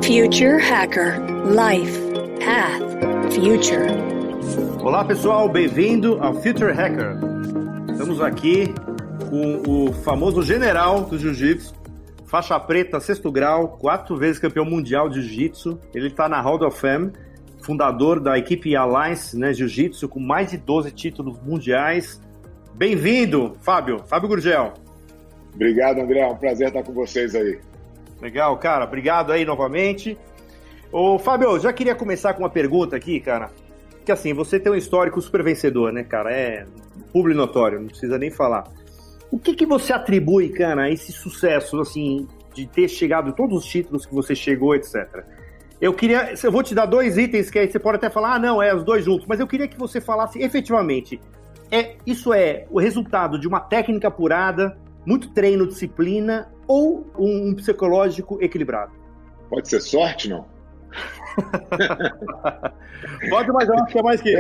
Future Hacker Life Path Future. Olá pessoal, bem-vindo ao Future Hacker. Estamos aqui com o famoso general do Jiu-Jitsu, faixa preta, 6º grau, 4 vezes campeão mundial de Jiu-Jitsu. Ele está na Hall of Fame, fundador da equipe Alliance, né, Jiu-Jitsu, com mais de 12 títulos mundiais. Bem-vindo, Fábio Gurgel. Obrigado, André, é um prazer estar com vocês aí. Legal, cara, obrigado aí novamente. Ô, Fábio, já queria começar com uma pergunta aqui, cara, que assim, você tem um histórico super vencedor, né, cara, é público notório, não precisa nem falar. O que você atribui, cara, a esse sucesso, assim, de ter chegado a todos os títulos que você chegou, etc. Eu vou te dar 2 itens que aí você pode até falar, não, os 2 juntos, mas eu queria que você falasse efetivamente, isso é o resultado de uma técnica apurada, muito treino, disciplina, ou um psicológico equilibrado? Pode ser sorte, não? Pode, mas eu acho que é mais que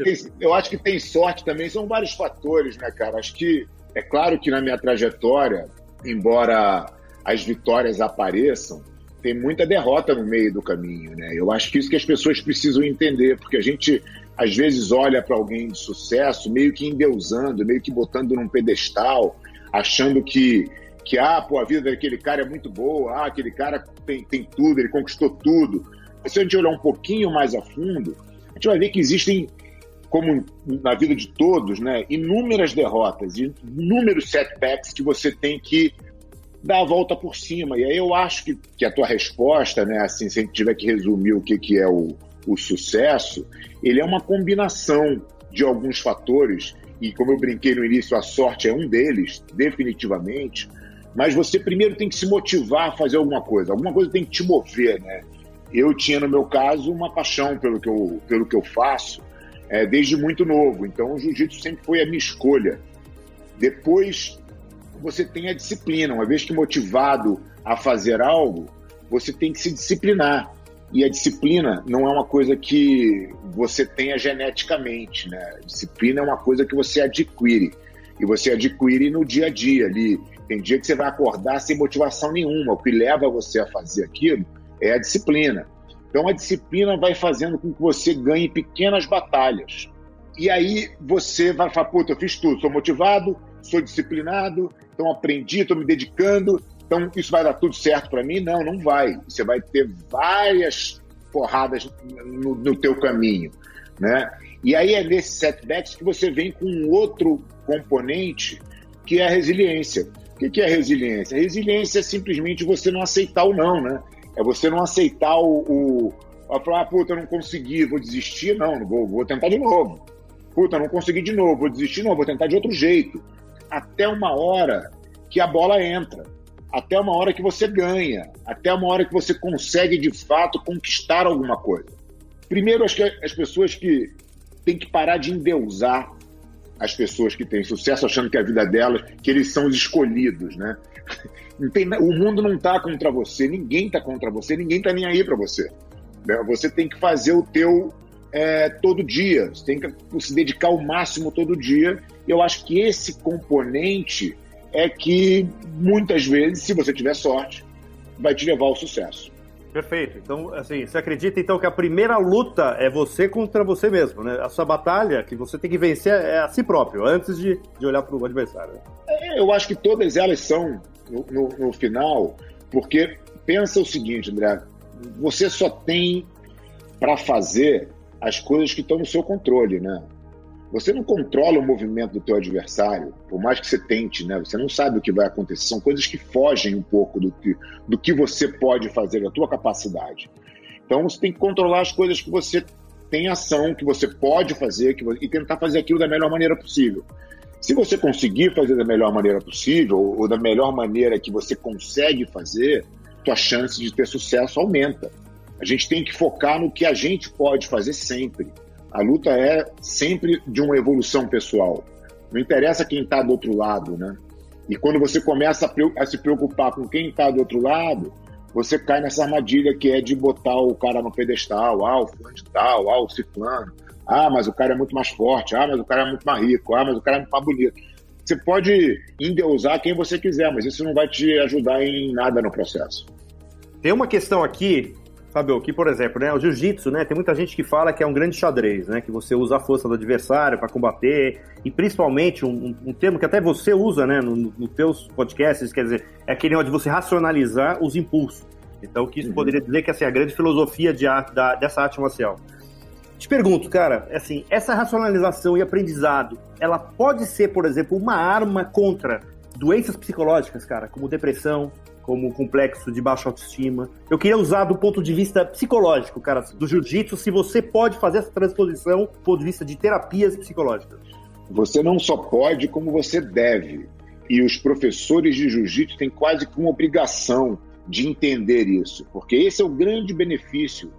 isso. Eu acho que tem sorte também, são vários fatores, né, cara? Acho que, é claro que na minha trajetória, embora as vitórias apareçam, tem muita derrota no meio do caminho, né? Eu acho que isso que as pessoas precisam entender, porque a gente, às vezes, olha para alguém de sucesso meio que endeusando, meio que botando num pedestal, achando que a vida daquele cara é muito boa, aquele cara tem tudo, ele conquistou tudo. Mas se a gente olhar um pouquinho mais a fundo, a gente vai ver que existem, como na vida de todos, né, inúmeras derrotas, inúmeros setbacks que você tem que dar a volta por cima. E aí eu acho que a tua resposta, né, assim, se a gente tiver que resumir o que é o sucesso, ele é uma combinação de alguns fatores, e como eu brinquei no início, a sorte é um deles, definitivamente, mas você primeiro tem que se motivar a fazer alguma coisa tem que te mover, né? Eu tinha, no meu caso, uma paixão pelo que eu faço desde muito novo, então o jiu-jitsu sempre foi a minha escolha. Depois você tem a disciplina, uma vez que motivado a fazer algo, você tem que se disciplinar. E a disciplina não é uma coisa que você tenha geneticamente, né? A disciplina é uma coisa que você adquire. E você adquire no dia a dia ali. Tem dia que você vai acordar sem motivação nenhuma. O que leva você a fazer aquilo é a disciplina. Então a disciplina vai fazendo com que você ganhe pequenas batalhas. E aí você vai falar, puta, eu fiz tudo, sou motivado, sou disciplinado, então aprendi, estou me dedicando, então isso vai dar tudo certo para mim? Não, não vai. Você vai ter várias porradas no teu caminho, né? E aí é nesses setbacks que você vem com um outro componente, que é a resiliência. O que é a resiliência? A resiliência é simplesmente você não aceitar o não, né? É você não aceitar falar, puta, eu não consegui, vou desistir, não vou tentar de novo. Puta, não consegui de novo, vou desistir, não, vou tentar de outro jeito. Até uma hora que a bola entra, até uma hora que você ganha, até uma hora que você consegue, de fato, conquistar alguma coisa. Primeiro, acho que as pessoas que têm que parar de endeusar as pessoas que têm sucesso, achando que a vida delas, que eles são os escolhidos, né? O mundo não está contra você, ninguém está contra você, ninguém está nem aí para você. Você tem que fazer o teu todo dia, você tem que se dedicar ao máximo todo dia. Eu acho que esse componente é que, muitas vezes, se você tiver sorte, vai te levar ao sucesso. Perfeito. Então, assim, você acredita, então, que a primeira luta é você contra você mesmo, né? A sua batalha que você tem que vencer é a si próprio, antes de olhar para o adversário. Eu acho que todas elas são, no final, porque pensa o seguinte, André, você só tem para fazer as coisas que estão no seu controle, né? Você não controla o movimento do teu adversário, por mais que você tente, né? Você não sabe o que vai acontecer. São coisas que fogem um pouco do que você pode fazer, da tua capacidade. Então, você tem que controlar as coisas que você tem ação, que você pode fazer, e tentar fazer aquilo da melhor maneira possível. Se você conseguir fazer da melhor maneira possível, ou da melhor maneira que você consegue fazer, tua chance de ter sucesso aumenta. A gente tem que focar no que a gente pode fazer sempre. A luta é sempre de uma evolução pessoal. Não interessa quem está do outro lado, né? E quando você começa a se preocupar com quem está do outro lado, você cai nessa armadilha que é de botar o cara no pedestal. O fulano de tal, o ciclano. Mas o cara é muito mais forte. Mas o cara é muito mais rico. Mas o cara é muito mais bonito. Você pode endeusar quem você quiser, mas isso não vai te ajudar em nada no processo. Tem uma questão aqui, Fábio, que, por exemplo, né, o jiu-jitsu, né, tem muita gente que fala que é um grande xadrez, né, que você usa a força do adversário para combater, e principalmente um termo que até você usa, né, nos teus podcasts, quer dizer, é aquele onde você racionalizar os impulsos. Então, que isso poderia dizer que, assim, a grande filosofia dessa arte marcial. Te pergunto, cara, assim, essa racionalização e aprendizado, ela pode ser, por exemplo, uma arma contra doenças psicológicas, cara, como depressão, como complexo de baixa autoestima. Eu queria usar do ponto de vista psicológico, cara, do jiu-jitsu, se você pode fazer essa transposição do ponto de vista de terapias psicológicas. Você não só pode, como você deve. E os professores de jiu-jitsu têm quase que uma obrigação de entender isso, porque esse é o grande benefício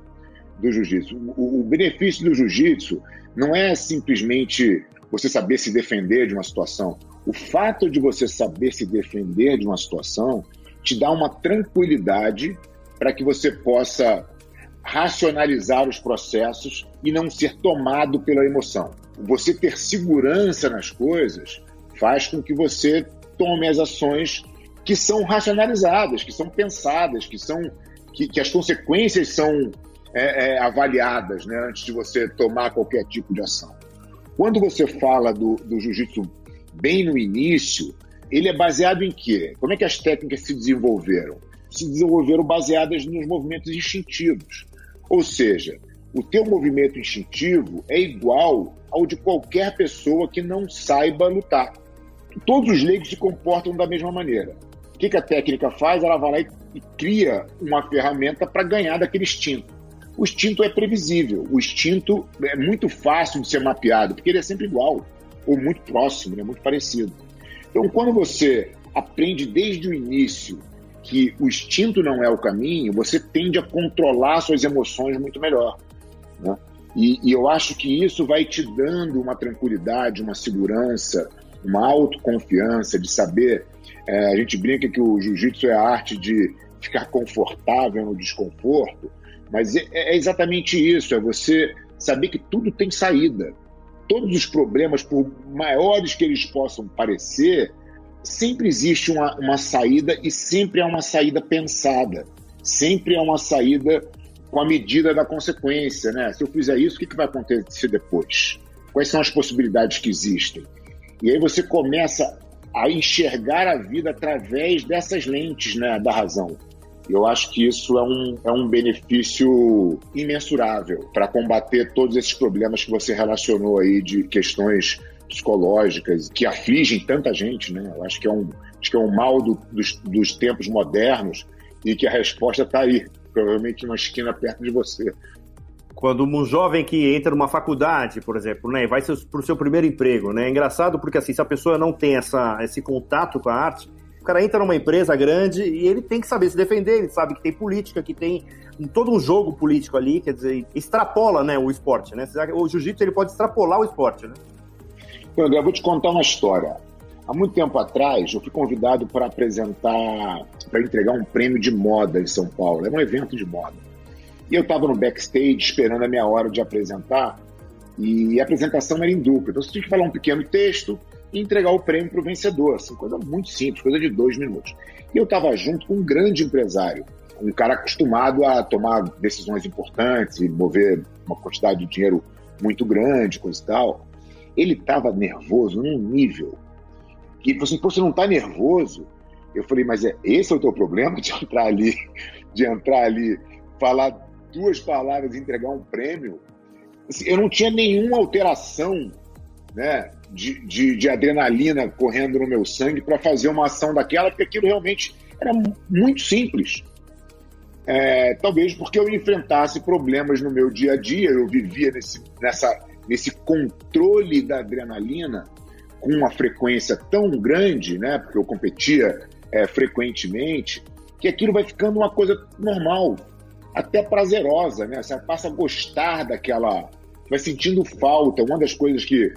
do jiu-jitsu. O benefício do jiu-jitsu não é simplesmente você saber se defender de uma situação. O fato de você saber se defender de uma situação te dá uma tranquilidade para que você possa racionalizar os processos e não ser tomado pela emoção. Você ter segurança nas coisas faz com que você tome as ações que são racionalizadas, que são pensadas, que as consequências são avaliadas, né, antes de você tomar qualquer tipo de ação. Quando você fala do jiu-jitsu bem no início, ele é baseado em quê? Como é que as técnicas se desenvolveram? Se desenvolveram baseadas nos movimentos instintivos. Ou seja, o teu movimento instintivo é igual ao de qualquer pessoa que não saiba lutar. Todos os leigos se comportam da mesma maneira. O que a técnica faz? Ela vai lá e cria uma ferramenta para ganhar daquele instinto. O instinto é previsível, o instinto é muito fácil de ser mapeado, porque ele é sempre igual, ou muito próximo, né, muito parecido. Então, quando você aprende desde o início que o instinto não é o caminho, você tende a controlar suas emoções muito melhor, né? E eu acho que isso vai te dando uma tranquilidade, uma segurança, uma autoconfiança de saber. A gente brinca que o jiu-jitsu é a arte de ficar confortável no desconforto, mas é exatamente isso, é você saber que tudo tem saída. Todos os problemas, por maiores que eles possam parecer, sempre existe uma saída e sempre é uma saída pensada. Sempre é uma saída com a medida da consequência, né? Se eu fizer isso, o que vai acontecer depois? Quais são as possibilidades que existem? E aí você começa a enxergar a vida através dessas lentes, né, da razão. Eu acho que isso é um benefício imensurável para combater todos esses problemas que você relacionou aí de questões psicológicas que afligem tanta gente, né? Eu acho que é um mal dos tempos modernos e que a resposta está aí, provavelmente numa esquina perto de você. Quando um jovem que entra numa faculdade, por exemplo, né, vai para o seu primeiro emprego, né? É engraçado porque assim, se a pessoa não tem esse contato com a arte, o cara entra numa empresa grande e ele tem que saber se defender, ele sabe que tem política, que tem todo um jogo político ali, quer dizer, extrapola, né, o esporte, né? O jiu-jitsu ele pode extrapolar o esporte, né? André, eu vou te contar uma história. Há muito tempo atrás, eu fui convidado para entregar um prêmio de moda em São Paulo. Era um evento de moda. E eu estava no backstage esperando a minha hora de apresentar, e a apresentação era em dupla. Então você tinha que falar um pequeno texto e entregar o prêmio para o vencedor. Assim, coisa muito simples, coisa de 2 minutos. E eu estava junto com um grande empresário, um cara acostumado a tomar decisões importantes e mover uma quantidade de dinheiro muito grande, coisa e tal. Ele estava nervoso num nível que ele falou assim: pô, você não está nervoso? Eu falei: mas esse é o teu problema de entrar ali, falar 2 palavras e entregar um prêmio? Assim, eu não tinha nenhuma alteração, né, de adrenalina correndo no meu sangue para fazer uma ação daquela, porque aquilo realmente era muito simples. Talvez porque eu enfrentasse problemas no meu dia a dia, eu vivia nesse controle da adrenalina com uma frequência tão grande, né, porque eu competia frequentemente, que aquilo vai ficando uma coisa normal, até prazerosa, né? Você passa a gostar daquela, vai sentindo falta. Uma das coisas que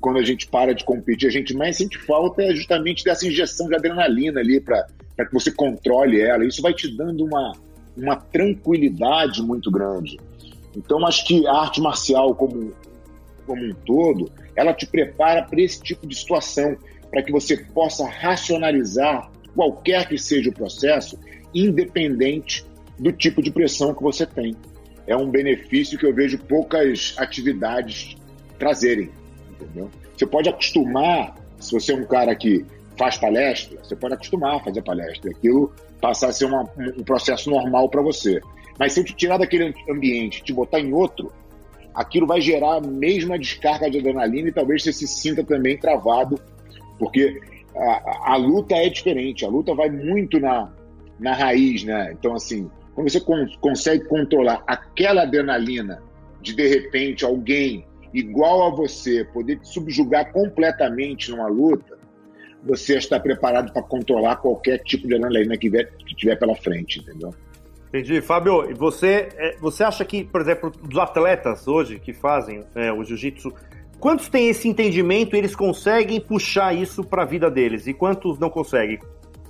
quando a gente para de competir, a gente mais sente falta é justamente dessa injeção de adrenalina ali para que você controle ela. Isso vai te dando uma tranquilidade muito grande. Então, acho que a arte marcial como um todo, ela te prepara para esse tipo de situação, para que você possa racionalizar qualquer que seja o processo, independente do tipo de pressão que você tem. É um benefício que eu vejo poucas atividades trazerem, entendeu? Você pode acostumar, se você é um cara que faz palestra, você pode acostumar a fazer palestra, aquilo passar a ser um processo normal para você. Mas se eu te tirar daquele ambiente, te botar em outro, aquilo vai gerar a mesma descarga de adrenalina e talvez você se sinta também travado, porque a luta é diferente, a luta vai muito na raiz, né? Então, assim, quando você consegue controlar aquela adrenalina de repente, alguém igual a você poder te subjugar completamente numa luta, você está preparado para controlar qualquer tipo de adrenalina que tiver pela frente, entendeu? Entendi. Fábio, você acha que, por exemplo, dos atletas hoje que fazem o jiu-jitsu, quantos têm esse entendimento e eles conseguem puxar isso para a vida deles? E quantos não conseguem?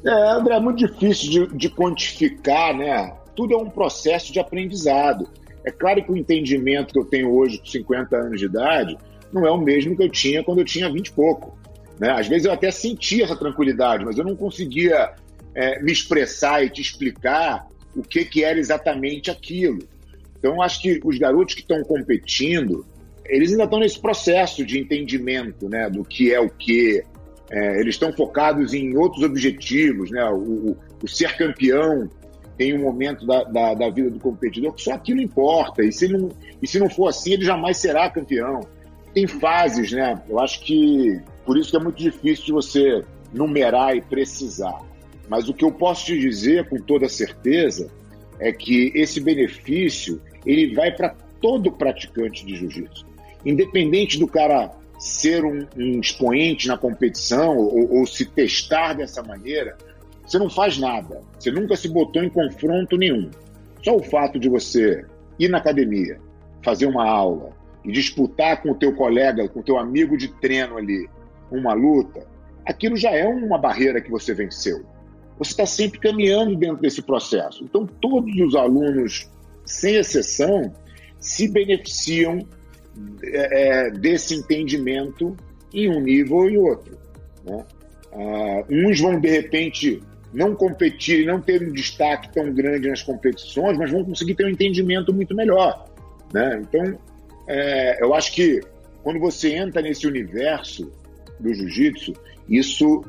André, é muito difícil de quantificar, né? Tudo é um processo de aprendizado. É claro que o entendimento que eu tenho hoje com 50 anos de idade não é o mesmo que eu tinha quando eu tinha 20 e pouco. Né? Às vezes eu até sentia essa tranquilidade, mas eu não conseguia me expressar e te explicar o que era exatamente aquilo. Então, eu acho que os garotos que estão competindo, eles ainda estão nesse processo de entendimento, né, do que é o que. Eles estão focados em outros objetivos, né? O ser campeão tem um momento da vida do competidor que só aquilo importa. E se não for assim, ele jamais será campeão. Tem fases, né? Eu acho que por isso que é muito difícil de você numerar e precisar. Mas o que eu posso te dizer com toda certeza é que esse benefício ele vai para todo praticante de jiu-jitsu. Independente do cara ser um expoente na competição ou se testar dessa maneira, você não faz nada. Você nunca se botou em confronto nenhum. Só o fato de você ir na academia, fazer uma aula e disputar com o teu colega, com o teu amigo de treino ali, uma luta, aquilo já é uma barreira que você venceu. Você está sempre caminhando dentro desse processo. Então, todos os alunos, sem exceção, se beneficiam desse entendimento em um nível ou em outro. Né? Uns vão, de repente, não competir e não ter um destaque tão grande nas competições, mas vão conseguir ter um entendimento muito melhor. Né? Então, eu acho que quando você entra nesse universo do jiu-jitsu, isso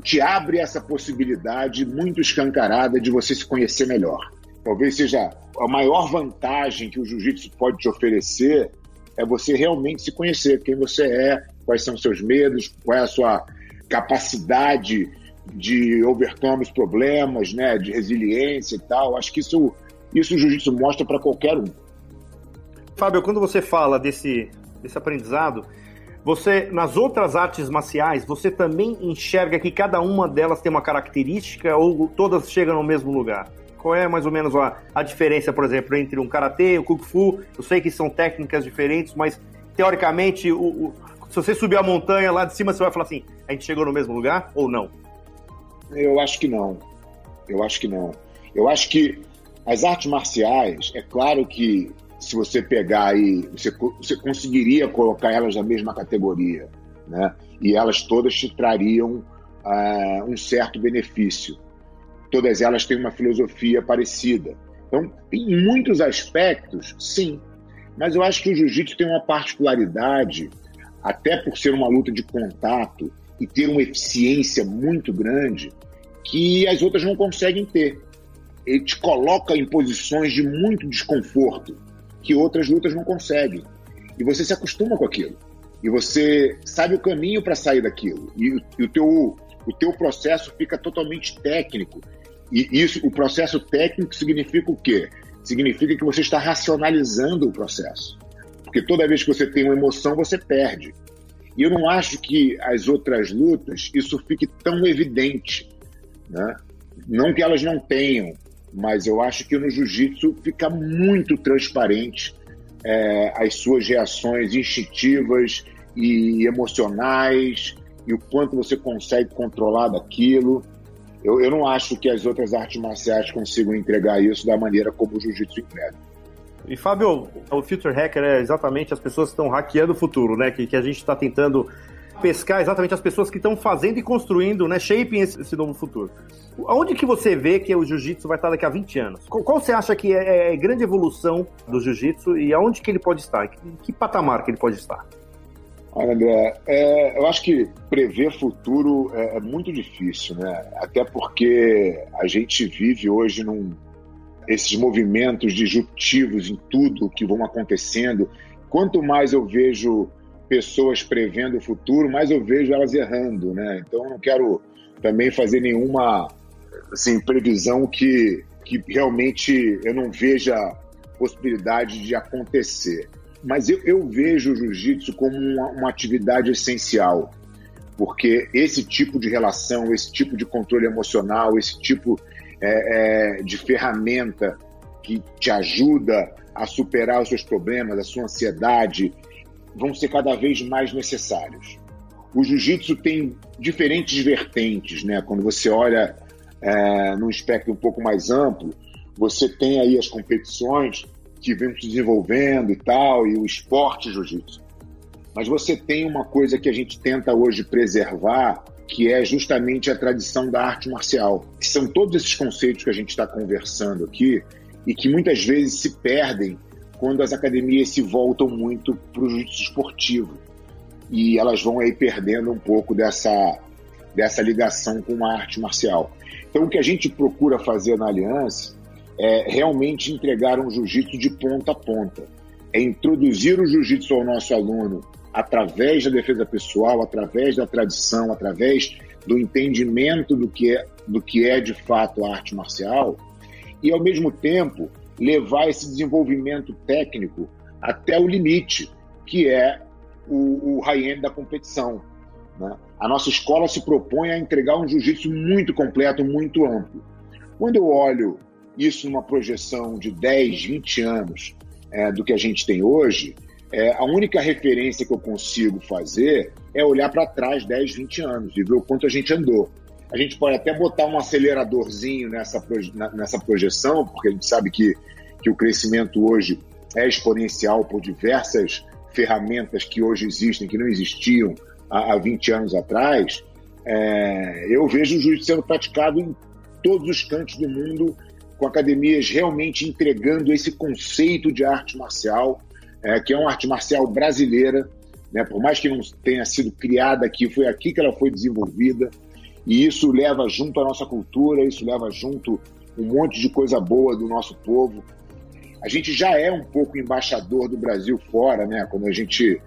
te abre essa possibilidade muito escancarada de você se conhecer melhor. Talvez seja a maior vantagem que o jiu-jitsu pode te oferecer é você realmente se conhecer, quem você é, quais são os seus medos, qual é a sua capacidade de overcome os problemas, né, de resiliência e tal. Acho que isso o jiu-jitsu mostra para qualquer um. Fábio, quando você fala desse aprendizado, você, nas outras artes marciais, você também enxerga que cada uma delas tem uma característica ou todas chegam no mesmo lugar? Qual é mais ou menos a diferença, por exemplo, entre um karatê e o kung fu? Eu sei que são técnicas diferentes, mas teoricamente, se você subir a montanha lá de cima, você vai falar assim, a gente chegou no mesmo lugar ou não? Eu acho que não. Eu acho que as artes marciais, é claro que se você pegar aí, você conseguiria colocar elas na mesma categoria, né? E elas todas te trariam um certo benefício. Todas elas têm uma filosofia parecida. Então, em muitos aspectos, sim. Mas eu acho que o jiu-jitsu tem uma particularidade, até por ser uma luta de contato e ter uma eficiência muito grande, que as outras não conseguem ter. Ele te coloca em posições de muito desconforto, que outras lutas não conseguem. E você se acostuma com aquilo. E você sabe o caminho para sair daquilo. E o teu processo fica totalmente técnico. E o processo técnico significa o quê? Significa que você está racionalizando o processo. Porque toda vez que você tem uma emoção, você perde. E eu não acho que as outras lutas isso fique tão evidente. Né? Não que elas não tenham, mas eu acho que no jiu-jitsu fica muito transparente as suas reações instintivas e emocionais e o quanto você consegue controlar daquilo. Eu não acho que as outras artes marciais consigam entregar isso da maneira como o jiu-jitsu entrega. E, Fábio, o Future Hacker é exatamente as pessoas que estão hackeando o futuro, né? Que a gente está tentando pescar exatamente as pessoas que estão fazendo e construindo, né, shaping esse novo futuro. Aonde que você vê que o jiu-jitsu vai estar daqui a 20 anos? Qual você acha que é a grande evolução do jiu-jitsu e aonde que ele pode estar? Em que patamar que ele pode estar? Olha, André, eu acho que prever futuro é muito difícil, né? Até porque a gente vive hoje esses movimentos disruptivos em tudo que vão acontecendo. Quanto mais eu vejo pessoas prevendo o futuro, mais eu vejo elas errando, né? Então eu não quero também fazer nenhuma previsão que realmente eu não veja possibilidade de acontecer. Mas eu vejo o jiu-jitsu como uma atividade essencial, porque esse tipo de relação, esse tipo de controle emocional, esse tipo de ferramenta que te ajuda a superar os seus problemas, a sua ansiedade, vão ser cada vez mais necessários. O jiu-jitsu tem diferentes vertentes, né? Quando você olha num espectro um pouco mais amplo, você tem aí as competições que vem se desenvolvendo e tal, e o esporte jiu-jitsu. Mas você tem uma coisa que a gente tenta hoje preservar, que é justamente a tradição da arte marcial. São todos esses conceitos que a gente está conversando aqui e que muitas vezes se perdem quando as academias se voltam muito para o jiu-jitsu esportivo. E elas vão aí perdendo um pouco dessa ligação com a arte marcial. Então, o que a gente procura fazer na Aliança é realmente entregar um jiu-jitsu de ponta a ponta. É introduzir o jiu-jitsu ao nosso aluno através da defesa pessoal, através da tradição, através do entendimento do que é de fato a arte marcial e, ao mesmo tempo, levar esse desenvolvimento técnico até o limite, que é o high-end da competição, né? A nossa escola se propõe a entregar um jiu-jitsu muito completo, muito amplo. Quando eu olho isso numa projeção de 10, 20 anos do que a gente tem hoje, a única referência que eu consigo fazer é olhar para trás 10, 20 anos e ver o quanto a gente andou. A gente pode até botar um aceleradorzinho nessa projeção, porque a gente sabe que o crescimento hoje é exponencial por diversas ferramentas que hoje existem, que não existiam há 20 anos atrás. Eu vejo o jiu-jitsu sendo praticado em todos os cantos do mundo, com academias realmente entregando esse conceito de arte marcial, que é uma arte marcial brasileira, né? Por mais que não tenha sido criada aqui, foi aqui que ela foi desenvolvida, e isso leva junto a nossa cultura, isso leva junto um monte de coisa boa do nosso povo. A gente já é um pouco embaixador do Brasil fora, né? Quando a gente...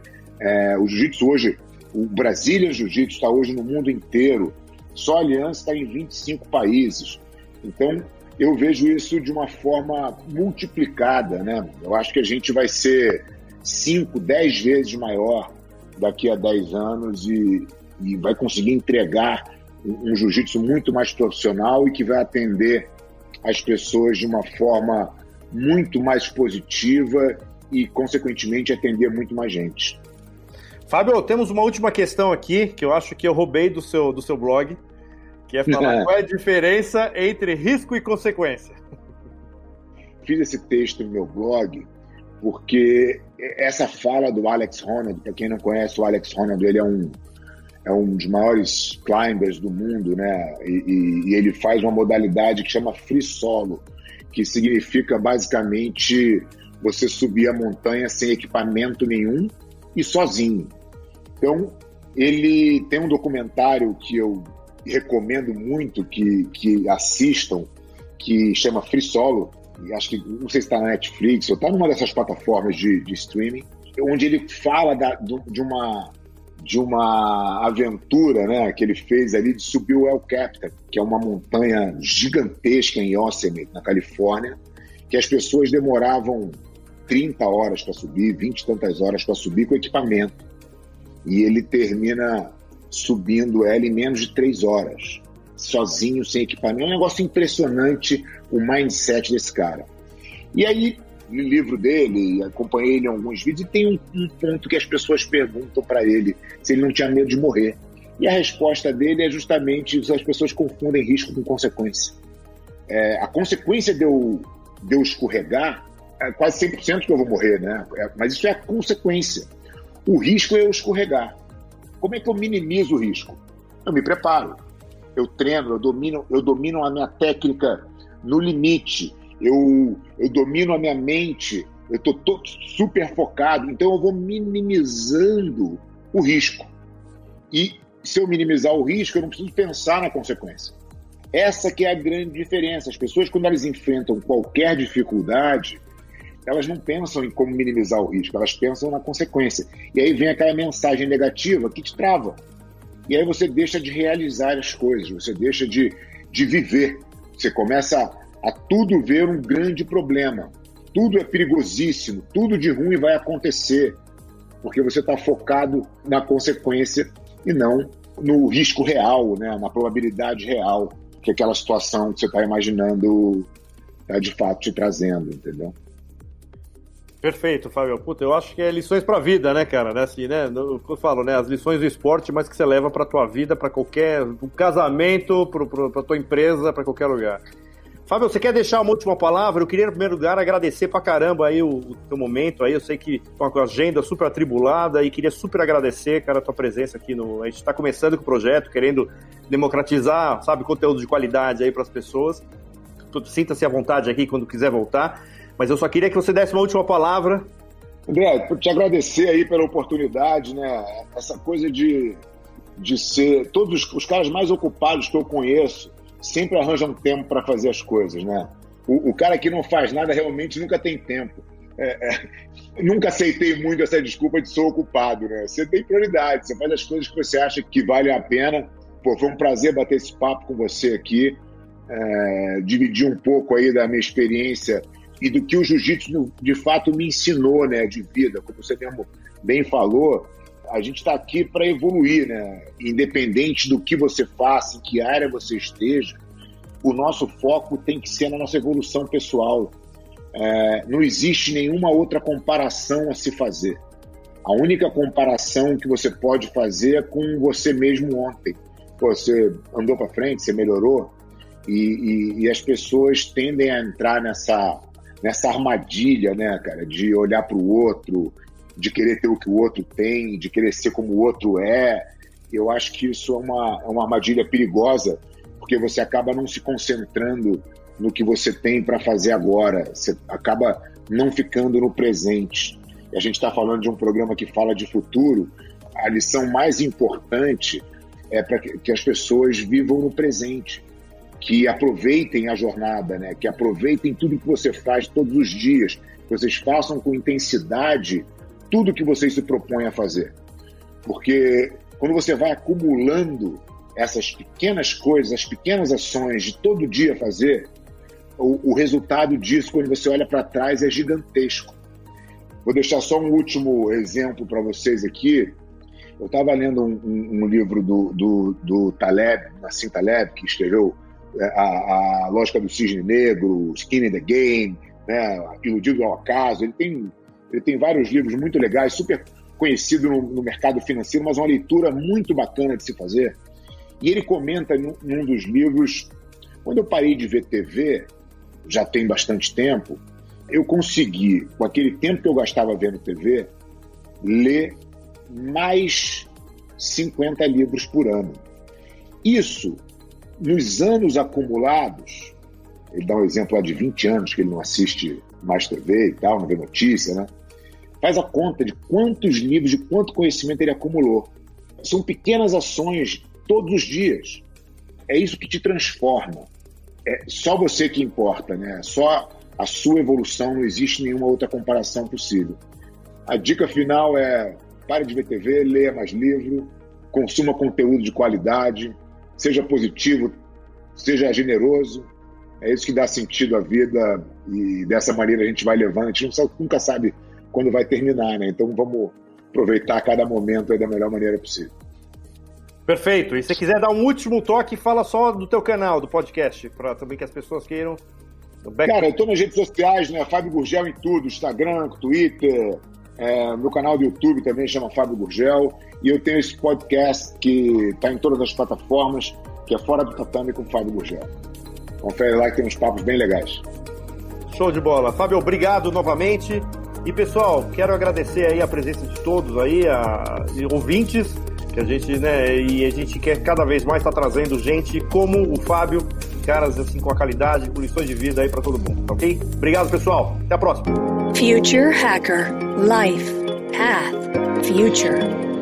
o jiu-jitsu hoje, o Brazilian Jiu-Jitsu está hoje no mundo inteiro, só a Aliança está em 25 países. Então, eu vejo isso de uma forma multiplicada, né? Eu acho que a gente vai ser 5, 10 vezes maior daqui a 10 anos e vai conseguir entregar um jiu-jitsu muito mais profissional e que vai atender as pessoas de uma forma muito mais positiva e, consequentemente, atender muito mais gente. Fábio, temos uma última questão aqui, que eu acho que eu roubei do seu blog, que é falar qual é a diferença entre risco e consequência. Fiz esse texto no meu blog porque essa fala do Alex Honnold, para quem não conhece, o Alex Honnold, ele é um dos maiores climbers do mundo, né? E ele faz uma modalidade que chama free solo, que significa basicamente você subir a montanha sem equipamento nenhum e sozinho. Então, ele tem um documentário que eu recomendo muito que assistam, que chama Free Solo. Acho que, não sei se está na Netflix ou está numa dessas plataformas de streaming, onde ele fala de uma aventura, né, que ele fez ali de subir o El Capitan, que é uma montanha gigantesca em Yosemite, na Califórnia, que as pessoas demoravam 30 horas para subir, 20 e tantas horas para subir com equipamento. E ele termina subindo ela em menos de 3 horas, sozinho, sem equipamento. É um negócio impressionante o mindset desse cara. E aí, no livro dele, acompanhei ele em alguns vídeos, e tem um ponto que as pessoas perguntam para ele se ele não tinha medo de morrer. E a resposta dele é justamente as pessoas confundem risco com consequência. A consequência de eu escorregar é quase 100% que eu vou morrer, né? Mas isso é a consequência. O risco é eu escorregar. como é que eu minimizo o risco? Eu me preparo, eu treino, eu domino a minha técnica no limite, eu domino a minha mente, eu estou super focado, então eu vou minimizando o risco. E se eu minimizar o risco, eu não preciso pensar na consequência. Essa que é a grande diferença. As pessoas, quando elas enfrentam qualquer dificuldade, elas não pensam em como minimizar o risco, elas pensam na consequência. E aí vem aquela mensagem negativa que te trava. E aí você deixa de realizar as coisas, você deixa de viver. Você começa a tudo ver um grande problema. Tudo é perigosíssimo, tudo de ruim vai acontecer, porque você está focado na consequência e não no risco real, né? Na probabilidade real que aquela situação que você está imaginando está de fato te trazendo, entendeu? Perfeito, Fábio. Puta, eu acho que é lições pra vida, né, cara? Né, assim, né? Eu falo, né? As lições do esporte, mas que você leva pra tua vida, pra qualquer do casamento, pra tua empresa, pra qualquer lugar. Fábio, você quer deixar uma última palavra? Eu queria, em primeiro lugar, agradecer pra caramba aí o teu momento aí. Eu sei que tá com a agenda super atribulada e queria super agradecer, cara, a tua presença aqui no... A gente tá começando com o projeto, querendo democratizar, sabe, conteúdo de qualidade aí pras pessoas. Sinta-se à vontade aqui quando quiser voltar. Mas eu só queria que você desse uma última palavra. André, te agradecer aí pela oportunidade, né? Essa coisa de ser... Todos os caras mais ocupados que eu conheço sempre arranjam tempo para fazer as coisas, né? O cara que não faz nada realmente nunca tem tempo. Nunca aceitei muito essa desculpa de sou ocupado, né? Você tem prioridade, você faz as coisas que você acha que valem a pena. Pô, foi um prazer bater esse papo com você aqui, dividir um pouco aí da minha experiência e do que o jiu-jitsu de fato me ensinou, né, de vida. Como você mesmo bem falou, a gente está aqui para evoluir, né? Independente do que você faça, em que área você esteja, o nosso foco tem que ser na nossa evolução pessoal. Não existe nenhuma outra comparação a se fazer. A única comparação que você pode fazer é com você mesmo ontem. Pô, você andou para frente, você melhorou, e as pessoas tendem a entrar nessa armadilha, né, cara, de olhar para o outro, de querer ter o que o outro tem, de querer ser como o outro é. Eu acho que isso é uma armadilha perigosa, porque você acaba não se concentrando no que você tem para fazer agora, você acaba não ficando no presente. E a gente está falando de um programa que fala de futuro. A lição mais importante é para que as pessoas vivam no presente, que aproveitem a jornada, né? Que aproveitem tudo que você faz todos os dias, que vocês façam com intensidade tudo que vocês se propõem a fazer. Porque quando você vai acumulando essas pequenas coisas, as pequenas ações de todo dia fazer, o resultado disso, quando você olha para trás, é gigantesco. Vou deixar só um último exemplo para vocês aqui. Eu estava lendo um livro do Taleb, Nassim Taleb, que escreveu a Lógica do Cisne Negro, Skin in the Game, né, Iludido ao Acaso. Ele tem vários livros muito legais, super conhecido no mercado financeiro, mas uma leitura muito bacana de se fazer. E ele comenta num dos livros, quando eu parei de ver TV, já tem bastante tempo, eu consegui, com aquele tempo que eu gastava vendo TV, ler mais 50 livros por ano. Isso, nos anos acumulados, ele dá um exemplo lá de 20 anos que ele não assiste mais TV e tal, não vê notícia, né? Faz a conta de quantos livros, de quanto conhecimento ele acumulou. São pequenas ações todos os dias. É isso que te transforma. É só você que importa, né? Só a sua evolução, não existe nenhuma outra comparação possível. A dica final é: pare de ver TV, leia mais livro, consuma conteúdo de qualidade, seja positivo, seja generoso. É isso que dá sentido à vida, e dessa maneira a gente vai levando. A gente nunca sabe quando vai terminar, né? Então vamos aproveitar cada momento aí da melhor maneira possível. Perfeito. E se você quiser dar um último toque, fala só do teu canal, do podcast, para também que as pessoas queiram. Cara, eu tô nas redes sociais, né? Fábio Gurgel em tudo, Instagram, Twitter, meu canal do YouTube também chama Fábio Gurgel, e eu tenho esse podcast que tá em todas as plataformas, que é Fora do Tatame com Fábio Gurgel. Confere lá que tem uns papos bem legais. Show de bola. Fábio, obrigado novamente. E pessoal, quero agradecer aí a presença de todos aí, ouvintes. Que a gente, né, e a gente quer cada vez mais estar trazendo gente como o Fábio, caras assim com a qualidade, com lições de vida aí para todo mundo, ok? Obrigado, pessoal. Até a próxima. Future Hacker. Life. Path. Future.